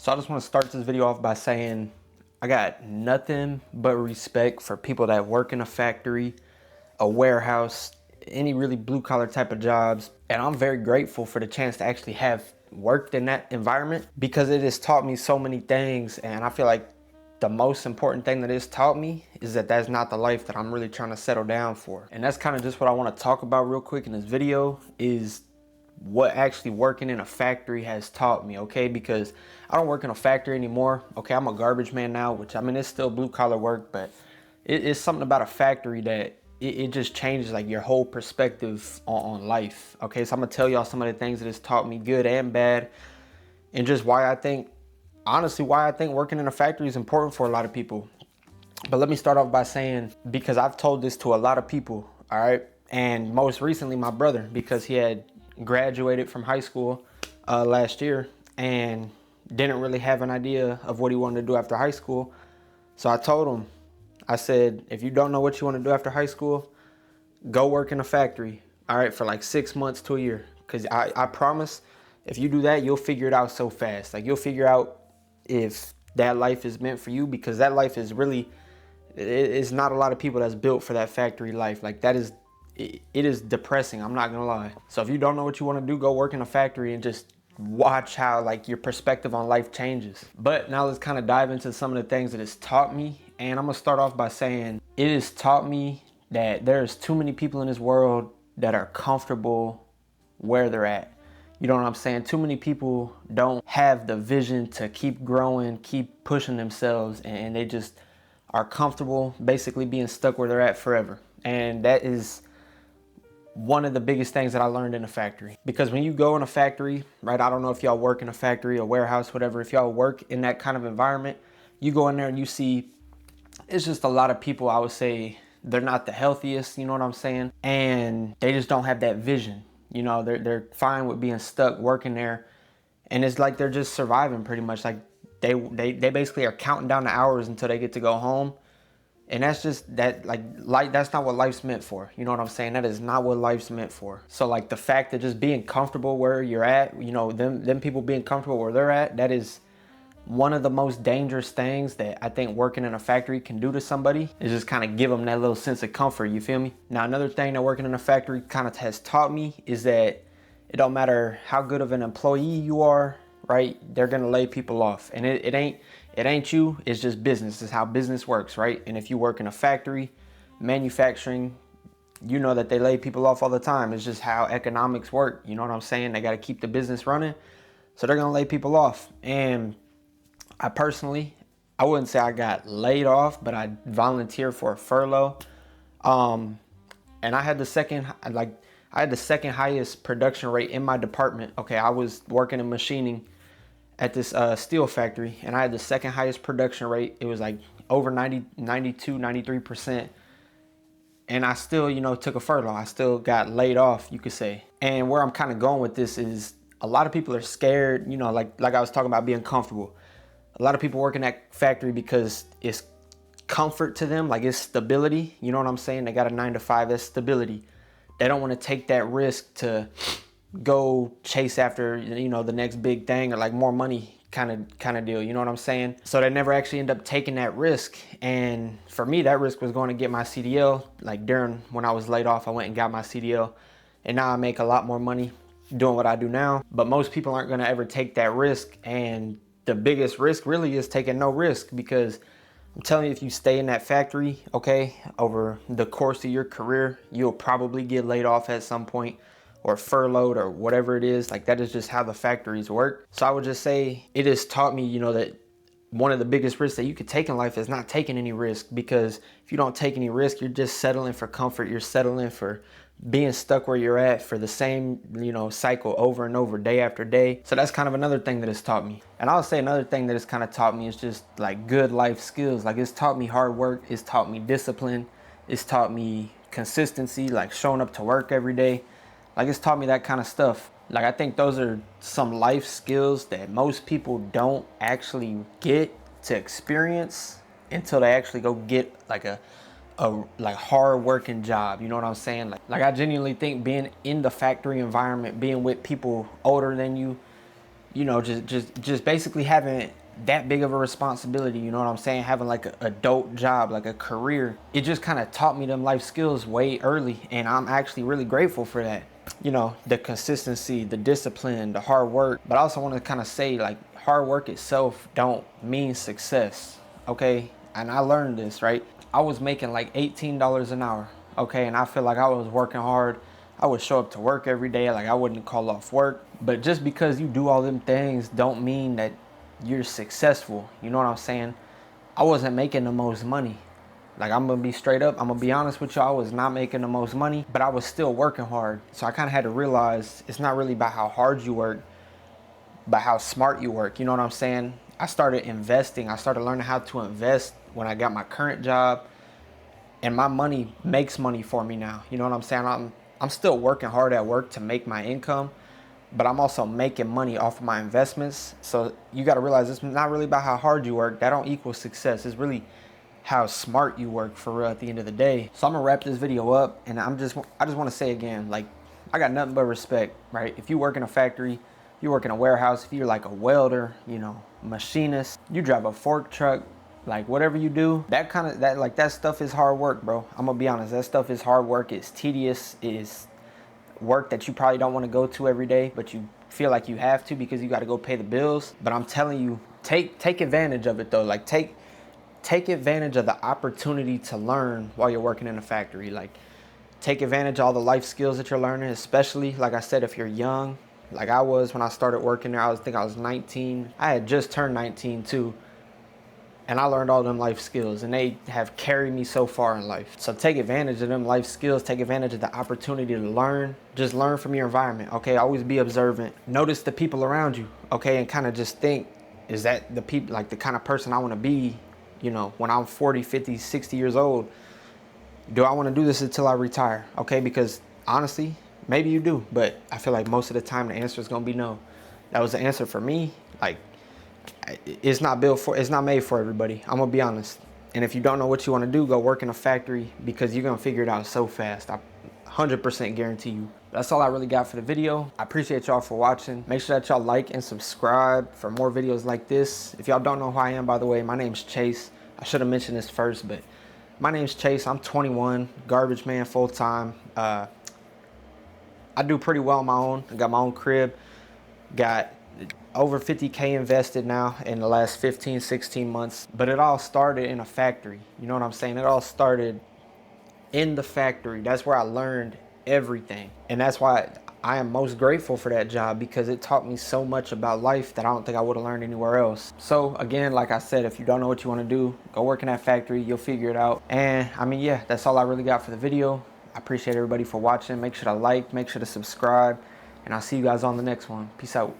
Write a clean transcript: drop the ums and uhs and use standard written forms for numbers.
So I just want to start this video off by saying I got nothing but respect for people that work in a factory, a warehouse, any really blue collar type of jobs. And I'm very grateful for the chance to actually have worked in that environment because it has taught me so many things. And I feel like the most important thing that it's taught me is that that's not the life that I'm really trying to settle down for. And that's kind of just what I want to talk about real quick in this video is what actually working in a factory has taught me, okay? Because I don't work in a factory anymore, okay? I'm a garbage man now, which I mean, it's still blue collar work, but it's something about a factory that it just changes like your whole perspective on life, okay? So I'm gonna tell y'all some of the things that it's taught me, good and bad, and just why I think, honestly, why I think working in a factory is important for a lot of people. But let me start off by saying, because I've told this to a lot of people, all right? And most recently my brother, because he had graduated from high school last year and didn't really have an idea of what he wanted to do after high school. So I told him, I said, if you don't know what you want to do after high school, go work in a factory, all right, for like 6 months to a year. Because I promise, if you do that, you'll figure it out so fast. Like, you'll figure out if that life is meant for you, because that life is really, it's not a lot of people that's built for that factory life. Like, that is, it is depressing, I'm not gonna lie. So if you don't know what you want to do, go work in a factory and just watch how like your perspective on life changes. But now let's kind of dive into some of the things that it's taught me. And I'm gonna start off by saying it has taught me that there's too many people in this world that are comfortable where they're at. You know what I'm saying? Too many people don't have the vision to keep growing, keep pushing themselves, and they just are comfortable basically being stuck where they're at forever. And that is one of the biggest things that I learned in a factory. Because when you go in a factory, right, I don't know if y'all work in a factory, a warehouse, whatever, if y'all work in that kind of environment, you go in there and you see, it's just a lot of people, I would say, they're not the healthiest, you know what I'm saying? And they just don't have that vision. You know, they're fine with being stuck working there. And it's like they're just surviving pretty much. Like they basically are counting down the hours until they get to go home. And that's just that, like that's not what life's meant for. You know what I'm saying? That is not what life's meant for. So like the fact that just being comfortable where you're at, you know, them people being comfortable where they're at, that is one of the most dangerous things that I think working in a factory can do to somebody, is just kind of give them that little sense of comfort, you feel me? Now, another thing that working in a factory kind of has taught me is that it don't matter how good of an employee you are, right? They're gonna lay people off. And it ain't you, it's just business. It's how business works, right? And if you work in a factory, manufacturing, you know that they lay people off all the time. It's just how economics work, you know what I'm saying? They gotta keep the business running, so they're gonna lay people off. And I personally, I wouldn't say I got laid off, but I volunteered for a furlough. And I had the second highest production rate in my department. Okay, I was working in machining at this steel factory, and I had the second highest production rate. It was like over 93%. And I still, you know, took a furlough. I still got laid off, you could say. And where I'm kind of going with this is a lot of people are scared, you know, like I was talking about being comfortable. A lot of people work in that factory because it's comfort to them, like it's stability. You know what I'm saying? They got a 9-to-5, that's stability. They don't want to take that risk to go chase after, you know, the next big thing or like more money kind of deal. You know what I'm saying? So they never actually end up taking that risk. And for me, that risk was going to get my CDL. Like during when I was laid off, I went and got my CDL, and now I make a lot more money doing what I do now. But most people aren't going to ever take that risk. And the biggest risk really is taking no risk, because I'm telling you, if you stay in that factory, okay, over the course of your career, you'll probably get laid off at some point or furloughed or whatever it is. Like, that is just how the factories work. So I would just say it has taught me, you know, that one of the biggest risks that you could take in life is not taking any risk, because if you don't take any risk, you're just settling for comfort. You're settling for being stuck where you're at for the same, you know, cycle over and over, day after day. So that's kind of another thing that it's taught me. And I'll say another thing that it's kind of taught me is just like good life skills. Like, it's taught me hard work. It's taught me discipline. It's taught me consistency, like showing up to work every day. Like, it's taught me that kind of stuff. Like, I think those are some life skills that most people don't actually get to experience until they actually go get like a like hard working job. You know what I'm saying? Like I genuinely think being in the factory environment, being with people older than you, you know, just basically having that big of a responsibility, you know what I'm saying? Having like an adult job, like a career, it just kind of taught me them life skills way early. And I'm actually really grateful for that. You know, the consistency, the discipline, the hard work. But I also want to kind of say, like, hard work itself don't mean success, okay? And I learned this, right? I was making like $18 an hour, okay? And I feel like I was working hard. I would show up to work every day, like I wouldn't call off work. But just because you do all them things don't mean that you're successful. You know what I'm saying? I wasn't making the most money. Like, I'm gonna be straight up, I'm gonna be honest with you, I was not making the most money, but I was still working hard. So I kind of had to realize it's not really about how hard you work, but how smart you work. You know what I'm saying? I started investing. I started learning how to invest when I got my current job, and my money makes money for me now. You know what I'm saying? I'm still working hard at work to make my income, but I'm also making money off of my investments. So you got to realize it's not really about how hard you work. That don't equal success. It's really how smart you work for real at the end of the day. So I'm gonna wrap this video up, and I just want to say again, like, I got nothing but respect, right? If you work in a factory, you work in a warehouse, if you're like a welder, you know, machinist, you drive a fork truck, like whatever you do, that stuff is hard work, bro. I'm gonna be honest, that stuff is hard work. It's tedious. It is work that you probably don't want to go to every day, but you feel like you have to because you got to go pay the bills. But I'm telling you, take advantage of it though. Like, take advantage of the opportunity to learn while you're working in a factory. Like, take advantage of all the life skills that you're learning, especially, like I said, if you're young, like I was when I started working there. I think I was 19. I had just turned 19 too. And I learned all them life skills, and they have carried me so far in life. So take advantage of them life skills. Take advantage of the opportunity to learn. Just learn from your environment, okay? Always be observant. Notice the people around you, okay? And kind of just think, is that the people, like the kind of person I want to be, you know, when I'm 40, 50, 60 years old? Do I want to do this until I retire? Okay, because honestly, maybe you do, but I feel like most of the time the answer is going to be no. That was the answer for me. Like, it's not made for everybody. I'm going to be honest. And if you don't know what you want to do, go work in a factory, because you're going to figure it out so fast. I 100% guarantee you. That's all I really got for the video. I appreciate y'all for watching. Make sure that y'all like and subscribe for more videos like this. If y'all don't know who I am, by the way, my name's Chase. I should have mentioned this first, but my name's Chase. I'm 21, garbage man, full time. I do pretty well on my own. I got my own crib. Got over 50K invested now in the last 15, 16 months. But it all started in a factory. You know what I'm saying? It all started in the factory. That's where I learned everything. And that's why I am most grateful for that job, because it taught me so much about life that I don't think I would have learned anywhere else. So again, like I said, if you don't know what you want to do, go work in that factory. You'll figure it out. And I mean, yeah, that's all I really got for the video. I appreciate everybody for watching. Make sure to like, make sure to subscribe, and I'll see you guys on the next one. Peace out.